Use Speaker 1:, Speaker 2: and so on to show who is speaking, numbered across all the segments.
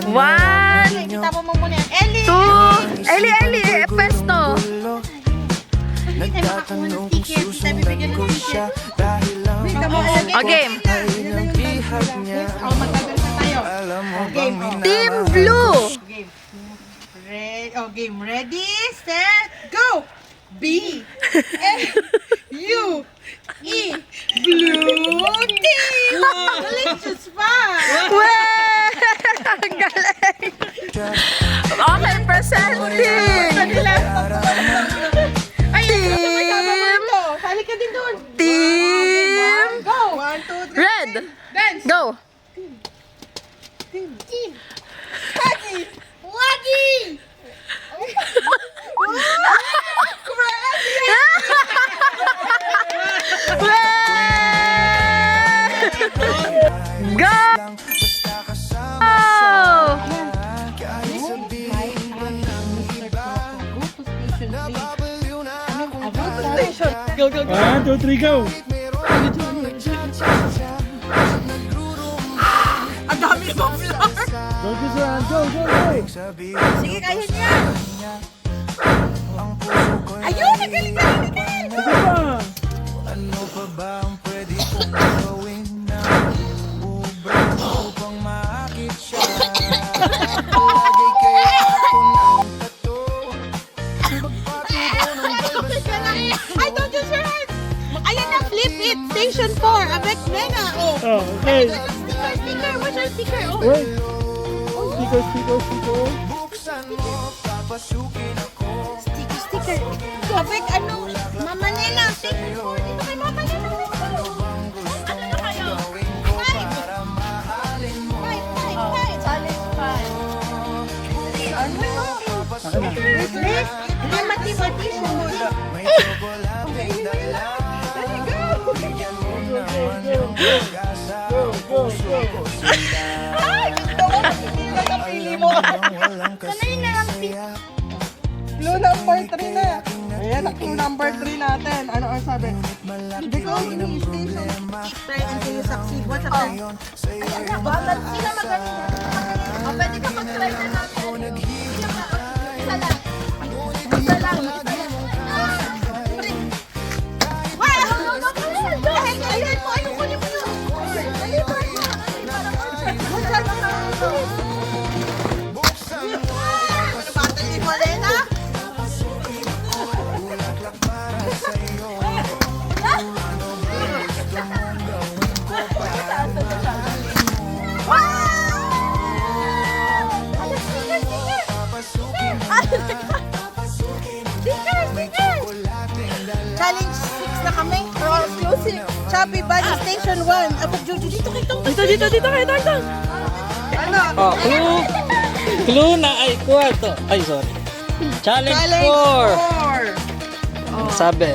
Speaker 1: 1,
Speaker 2: Itapon mo muna yan. Ellie!
Speaker 1: 2, Eli, pesto.
Speaker 2: Hindi tayo makakuha ng ticket. Hindi tayo bibigyan ng ticket. Wait, tama mo.
Speaker 1: O, game.
Speaker 2: Magtagal na tayo. Game.
Speaker 1: Team Blue.
Speaker 2: Game. Ready, set, go! B, A, U, E, blue team! Delicious fun!
Speaker 1: Weh! Ang galing. Okay, presenting. Team.
Speaker 2: Sali ka din doon.
Speaker 1: Team.
Speaker 2: Go! 1, 2, 3.
Speaker 1: Red.
Speaker 2: Dance!
Speaker 1: Go.
Speaker 2: Team! Wagi! Wagi!
Speaker 1: Go!
Speaker 2: Go, go, go!
Speaker 3: 1, 2, 3, go!
Speaker 2: Ang dami mo floor!
Speaker 3: Go, Kisan! Go, go, go!
Speaker 2: Sige, kaya niya! Ayun! Nagaling!
Speaker 3: Sige pa!
Speaker 2: I don't use your hands! Ayun na, flip it! Station 4! Avec Nena! Oh!
Speaker 3: Oh, okay.
Speaker 2: Sticker! Where's your sticker? Oh!
Speaker 3: Wait! Sticker!
Speaker 2: Sticker! Avec ano? Mama Nena! Station 4! Dito kay Mama Nena! Ano na kayo? 5! Challenge 5! Ano yun? Hindi mathematician mo. Ay, gusto ko. Hindi na napili mo. Sanay na lang Clue number 3 na. Ayan, clue number 3 natin. Ano ang sabi? Because in his station, keep trying until you succeed. What's up? Ayan na, balance sila magaling. O, pwede ka mag-try na natin. Isa lang. Isa lang. Ayun mo, ayun kunin mo yun. Ayun mo. Battle ni Morena. Challenge 6 na kami. Exclusive. Chubby Bunny Station 1. Abog Jojo, dito kayo.
Speaker 1: Dito kayo.
Speaker 2: Ano?
Speaker 3: Oh, clue na ay kwarto. Ay, sorry. Challenge 4.
Speaker 2: 4.
Speaker 3: Sabi.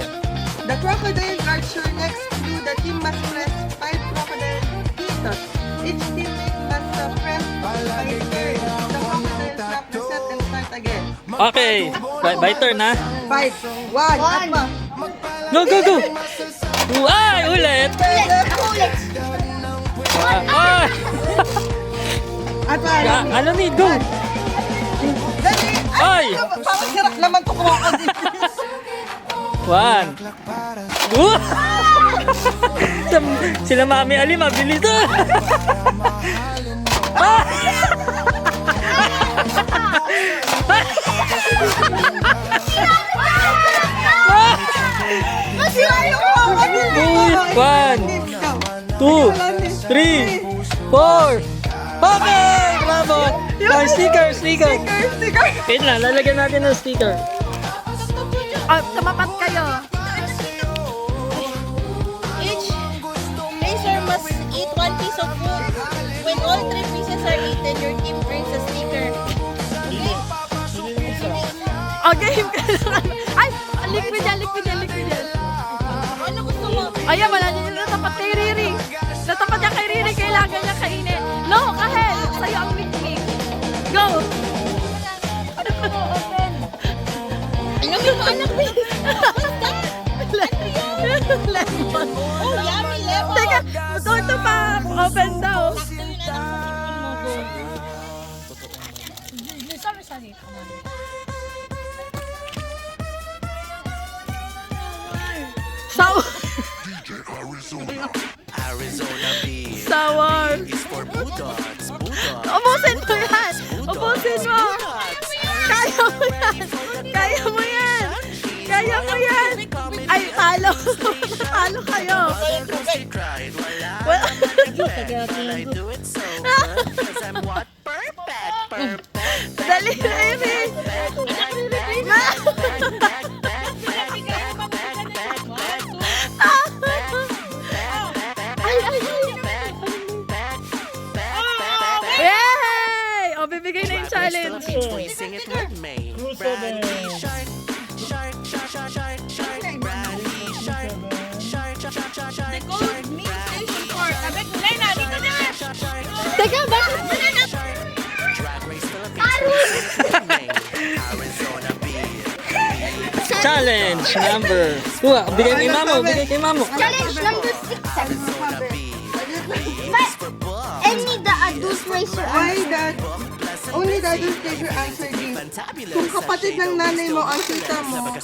Speaker 2: The crocodile guards your next clue. The team must press 5 crocodile pieces. Each teammate must press 5 turns. The crocodile snap reset and start again.
Speaker 3: Okay. By turn na.
Speaker 2: 5, 1, up.
Speaker 3: Go, go, go! Ay, ulit! Ay!
Speaker 2: At ano?
Speaker 3: Ano ni? Go!
Speaker 2: Dali!
Speaker 3: Ay!
Speaker 2: Parang hirap naman to kung ako dito.
Speaker 3: 1. Sila Mami Ali, mabilis na! Ah!
Speaker 2: Kasi ayaw ko!
Speaker 3: 1, 2, 3, 4. Okay! Bravo! Ang sticker!
Speaker 2: Sticker!
Speaker 3: Wait lang, lalagyan natin ng sticker.
Speaker 1: Tumapat kayo.
Speaker 2: Each racer must eat 1 piece of food. When all 3 pieces are eaten, your team earns a sticker.
Speaker 1: O, game ka lang. Ay, liquid yan.
Speaker 2: Ano gusto mo?
Speaker 1: Ayan, wala niyo natapat kay Riri. Natapat niya kay Riri, kailangan niya kainin. No, Kahel, sa'yo ang liquid. Go!
Speaker 2: Ano ko mo? Open. Ano yung anak mo?
Speaker 1: Lemon.
Speaker 2: Oh, yummy lemon.
Speaker 1: Teka, ito pa. Open daw.
Speaker 2: Sakto yun, anak.
Speaker 4: Arizona beer
Speaker 1: Sour.
Speaker 4: is for bulldogs. Bulldogs.
Speaker 1: Ubusin mo yan! Ubusin mo! Kaya mo yan! Kaya mo yan! Kaya mo yan! Ay, talo! Talo kayo! Well,
Speaker 4: I do it so good 'cause I'm what? Perfect.
Speaker 1: dali, Riri! Yay! O, bibigay na yung challenge.
Speaker 4: Sing it with me. Bradley Shark. Shark, shark, shark, shark, shark. Bradley Shark. Shark, shark, shark, shark, shark.
Speaker 1: Teka, bakit?
Speaker 4: Drag Race Philippines. Sing it with me. Arizona beer.
Speaker 3: Challenge number. Kuha, bigay kay Mamo, bigay kay Mamo.
Speaker 5: Challenge number 6.
Speaker 4: Arizona beer. For bull.
Speaker 5: Any the adult racer.
Speaker 2: Why that? Only the adult teacher answer this. Kung kapatid ng nanay mo ang tita mo,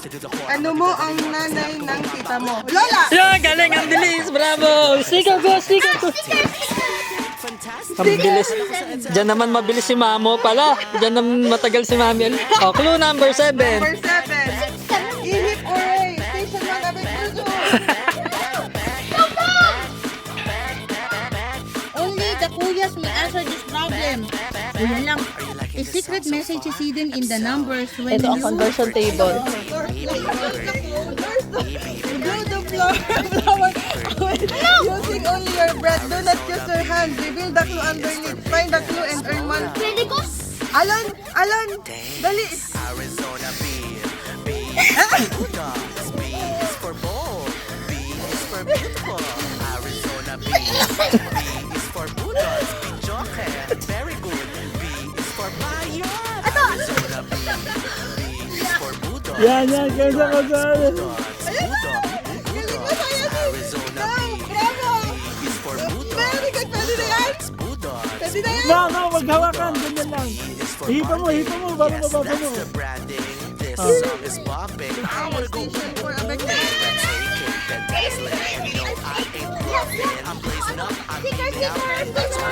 Speaker 2: ano mo ang nanay ng tita mo? Lola!
Speaker 3: Yan, galing, ang bilis, bravo! Sticker go, sticker go! Ang bilis. Diyan naman mabilis si Mamo pala. Diyan naman matagal si Mami. Oh, clue number 7.
Speaker 2: Number 7. Ihip oray. Station Manabit Puso.
Speaker 6: Only the Kuyas may answer this problem. Ayan lang. A secret message is hidden in the numbers when
Speaker 1: Ito ang
Speaker 6: you...
Speaker 1: conversion table.
Speaker 2: Do the flower using only your breath. Do not use your hand. Reveal the clue underneath. Find the clue and earn one.
Speaker 5: Pwede ko?
Speaker 2: Alan, dali.
Speaker 4: Arizona beer. B is for bulldogs. B is for bold. B is for beautiful. Arizona beer. B is for bulldogs. B joke. Very good. B is for bayan. Arizona beer. B is for bulldogs.
Speaker 3: Yan, kaysa ko sa
Speaker 4: Arizona beer. B is for bulldogs.
Speaker 2: Very good. Pwede na yan.
Speaker 4: Bulldogs.
Speaker 2: Pwede na yan.
Speaker 3: No, maghawakan, ganyan lang. Hipa mo, bago
Speaker 4: Yes,
Speaker 3: mababa mo.
Speaker 4: that's the branding. This song is popping. I wanna go
Speaker 2: Station for a big
Speaker 4: take it, then dazzling. You know I ain't bluffing. I'm blazing up. I'm beating out. That's why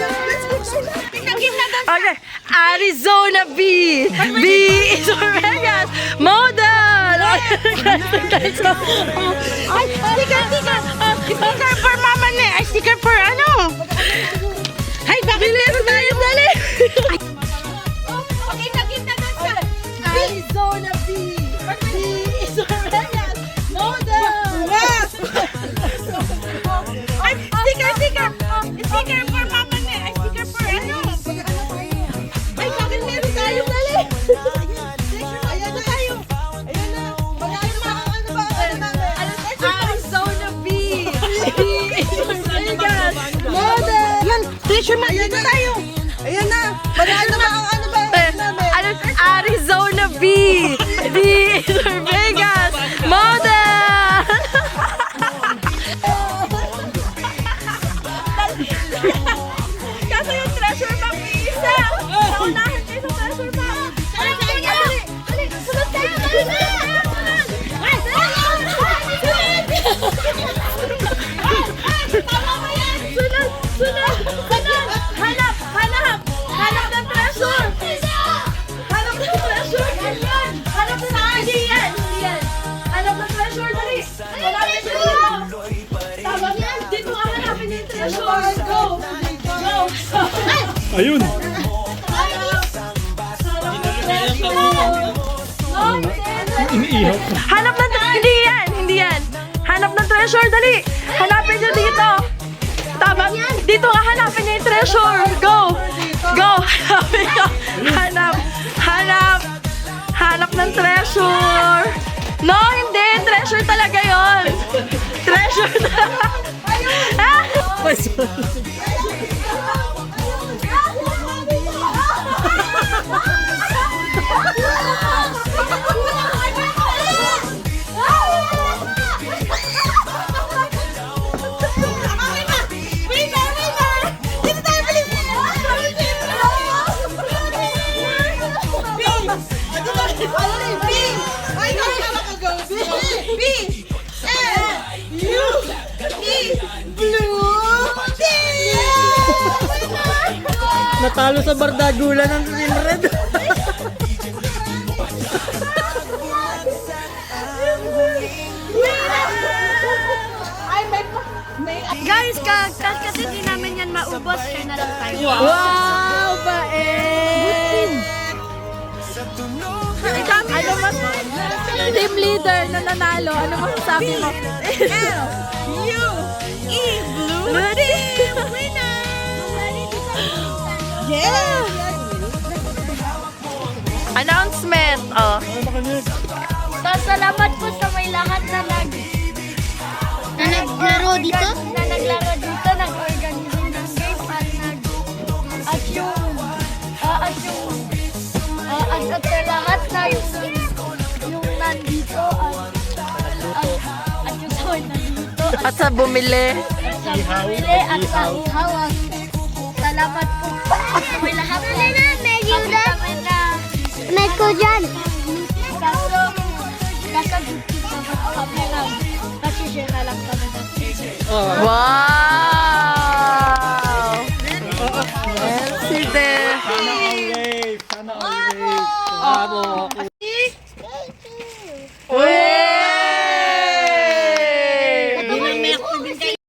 Speaker 1: Okay, Arizona B. B is for Vegas. Model. Ay, sticker. Sticker for mama ni. Ay, sticker for ano? Ay, bakit meron tayo? Dali. Arizona B. B is for Vegas. Model. Ay, sticker. Sticker for mama ni. Ay, sticker for ano? Ay, bakit meron tayo? Dali.
Speaker 2: Ayan na tayo. Ayan na. Ano ba?
Speaker 1: Arizona B. B is for Vegas. Model. Yan, treasure map dito tayo.
Speaker 2: Ayan na. Ano ba? Ano ba?
Speaker 1: Arizona B. B is for Vegas. Model. Kaso yung treasure map ni isa. Naunahan kayo sa treasure map. Sunod. Hanap ng treasure. Hanap ng treasure. Hindi yan. Hanap ng treasure, dali. Hanapin nyo dito. Tama yan. Dito ka hanapin yung treasure. Go.
Speaker 3: Ayun. Iniihaw.
Speaker 1: Hindi yan. Hanap ng treasure, dali. Hanapin nyo dito. Tama. Dito ka hanapin nyo yung treasure. Go. Hanapin nyo. Hanap ng treasure. No, hindi. Treasure talaga yon. Treasure talaga.
Speaker 3: Natalo sa bardagulan ng Team Red.
Speaker 2: Ay, may
Speaker 1: Guys, kasi di namin yan maubos. Share na lang tayo.
Speaker 2: Wow, bait! Ano mas team leader na nanalo? Ano masasabi mo? Blue team winner! Yeah! Announcement! Oh.
Speaker 1: Salamat po sa may lahat na
Speaker 5: naglaro dito?
Speaker 1: Na naglaro dito, nag-organize ng game at sa lahat na yung nandito at yung sa nandito
Speaker 2: At sa bumili.
Speaker 1: sa bumili at sa ihawag. Salamat po sa may lahat na kami na
Speaker 5: Med ko dyan.
Speaker 1: kaso kami lang. Kasi share na lang kami ng
Speaker 2: Wow!